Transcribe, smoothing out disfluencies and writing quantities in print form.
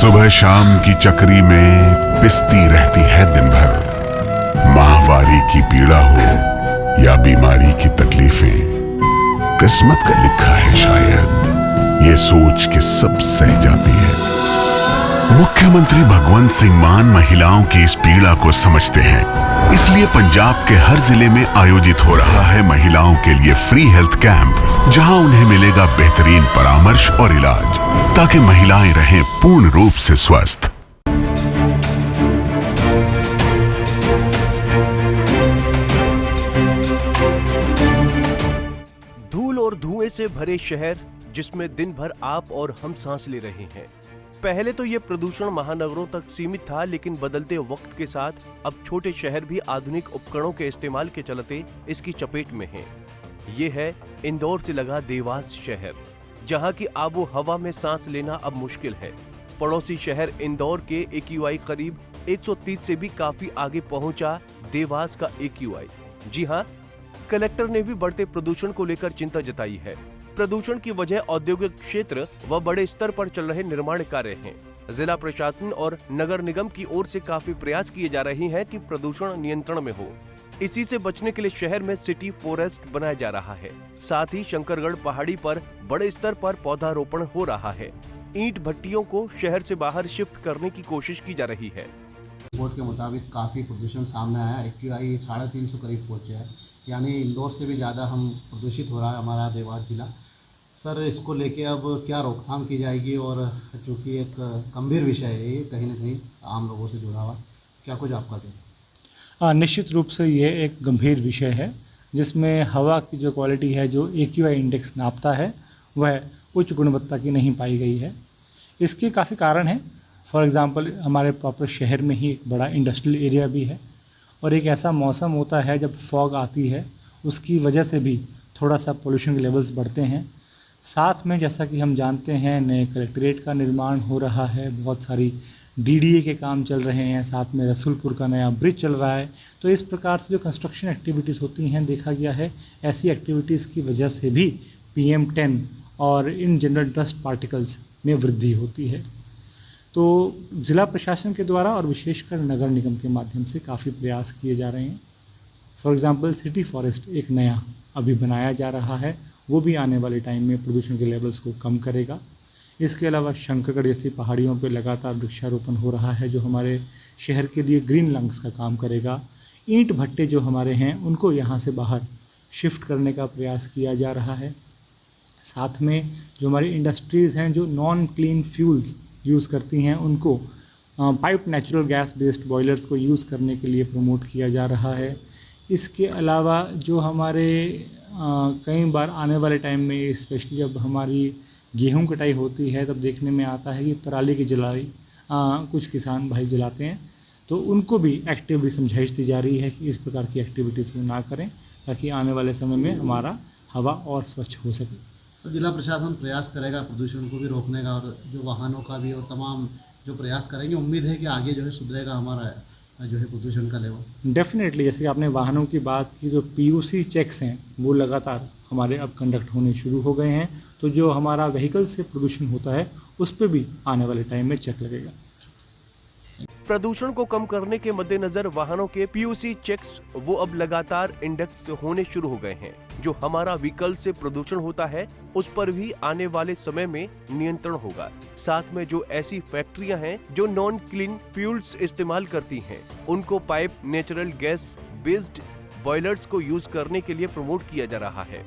सुबह शाम की चक्री में पिसती रहती है दिन भर। माहवारी की पीड़ा हो या बीमारी की तकलीफें, किस्मत का लिखा है शायद, ये सोच के सब सह जाती है। मुख्यमंत्री भगवंत सिंह मान महिलाओं की इस पीड़ा को समझते हैं, इसलिए पंजाब के हर जिले में आयोजित हो रहा है महिलाओं के लिए फ्री हेल्थ कैंप, जहां उन्हें मिलेगा बेहतरीन परामर्श और इलाज, ताकि महिलाएं रहें पूर्ण रूप से स्वस्थ। धूल और धुएं से भरे शहर, जिसमें दिन भर आप और हम सांस ले रहे हैं। पहले तो ये प्रदूषण महानगरों तक सीमित था, लेकिन बदलते वक्त के साथ अब छोटे शहर भी आधुनिक उपकरणों के इस्तेमाल के चलते इसकी चपेट में हैं। ये है इंदौर से लगा देवास शहर, जहां की आबो हवा में सांस लेना अब मुश्किल है। पड़ोसी शहर इंदौर के AQI करीब 130 से भी काफी आगे पहुंचा देवास का AQI। जी हां, कलेक्टर ने भी बढ़ते प्रदूषण को लेकर चिंता जताई है। प्रदूषण की वजह औद्योगिक क्षेत्र व बड़े स्तर पर चल रहे निर्माण कार्य हैं। जिला प्रशासन और नगर निगम की ओर से काफी प्रयास किए जा रहे हैं कि प्रदूषण नियंत्रण में हो। इसी से बचने के लिए शहर में सिटी फॉरेस्ट बनाया जा रहा है। साथ ही शंकरगढ़ पहाड़ी पर बड़े स्तर पर पौधारोपण हो रहा है। ईंट भट्टियों को शहर से बाहर शिफ्ट करने की कोशिश की जा रही है। रिपोर्ट के मुताबिक काफ़ी प्रदूषण सामने आया। AQI 350 करीब पहुँचा है, यानी इंदौर से भी ज़्यादा हम प्रदूषित हो रहा है हमारा देवास जिला। सर, इसको लेके अब क्या रोकथाम की जाएगी? और चूँकि एक गंभीर विषय है ये, कहीं ना कहीं आम लोगों से जुड़ा हुआ, क्या कुछ आपका कहना? निश्चित रूप से ये एक गंभीर विषय है, जिसमें हवा की जो क्वालिटी है, जो AQI इंडेक्स नापता है, वह उच्च गुणवत्ता की नहीं पाई गई है। इसके काफ़ी कारण हैं। फॉर एग्ज़ाम्पल, हमारे प्रॉपर शहर में ही एक बड़ा इंडस्ट्रियल एरिया भी है, और एक ऐसा मौसम होता है जब फॉग आती है, उसकी वजह से भी थोड़ा सा पोल्यूशन के लेवल्स बढ़ते हैं। साथ में जैसा कि हम जानते हैं, नए कलेक्ट्रेट का निर्माण हो रहा है, बहुत सारी DDA के काम चल रहे हैं, साथ में रसूलपुर का नया ब्रिज चल रहा है। तो इस प्रकार से जो कंस्ट्रक्शन एक्टिविटीज़ होती हैं, देखा गया है ऐसी एक्टिविटीज़ की वजह से भी PM10 और इन जनरल डस्ट पार्टिकल्स में वृद्धि होती है। तो ज़िला प्रशासन के द्वारा और विशेषकर नगर निगम के माध्यम से काफ़ी प्रयास किए जा रहे हैं। फॉर एग्ज़ाम्पल, सिटी फॉरेस्ट एक नया अभी बनाया जा रहा है, वो भी आने वाले टाइम में प्रदूषण के लेवल्स को कम करेगा। इसके अलावा शंकरगढ़ जैसी पहाड़ियों पर लगातार वृक्षारोपण हो रहा है, जो हमारे शहर के लिए ग्रीन लंग्स का काम करेगा। ईंट भट्टे जो हमारे हैं, उनको यहाँ से बाहर शिफ्ट करने का प्रयास किया जा रहा है। साथ में जो हमारी इंडस्ट्रीज़ हैं, जो नॉन क्लीन फ्यूल्स यूज़ करती हैं, उनको pipe natural gas based boilers को यूज़ करने के लिए प्रमोट किया जा रहा है। इसके अलावा जो हमारे कई बार आने वाले टाइम में, स्पेशली जब हमारी गेहूं कटाई होती है, तब देखने में आता है कि पराली की जलाई कुछ किसान भाई जलाते हैं, तो उनको भी एक्टिवली समझाइश दी जा रही है कि इस प्रकार की एक्टिविटीज़ को ना करें, ताकि आने वाले समय में हमारा हवा और स्वच्छ हो सके। तो जिला प्रशासन प्रयास करेगा प्रदूषण को भी रोकने का, और जो वाहनों का भी, और तमाम जो प्रयास करेंगे। उम्मीद है कि आगे जो है सुधरेगा हमारा जो है प्रदूषण का लेवल। डेफिनेटली, जैसे आपने वाहनों की बात की, जो PUC चेक्स हैं वो लगातार हमारे अब कंडक्ट होने शुरू हो गए हैं। तो जो हमारा व्हीकल से प्रदूषण होता है, उस पर भी आने वाले टाइम में चेक लगेगा। प्रदूषण को कम करने के मद्देनजर वाहनों के PUC चेक्स वो अब लगातार इंडेक्स होने शुरू हो गए हैं। जो हमारा व्हीकल से प्रदूषण होता है, उस पर भी आने वाले समय में नियंत्रण होगा। साथ में जो ऐसी फैक्ट्रियां हैं जो नॉन क्लीन फ्यूल्स इस्तेमाल करती हैं, उनको pipe natural gas based boilers को यूज करने के लिए प्रमोट किया जा रहा है।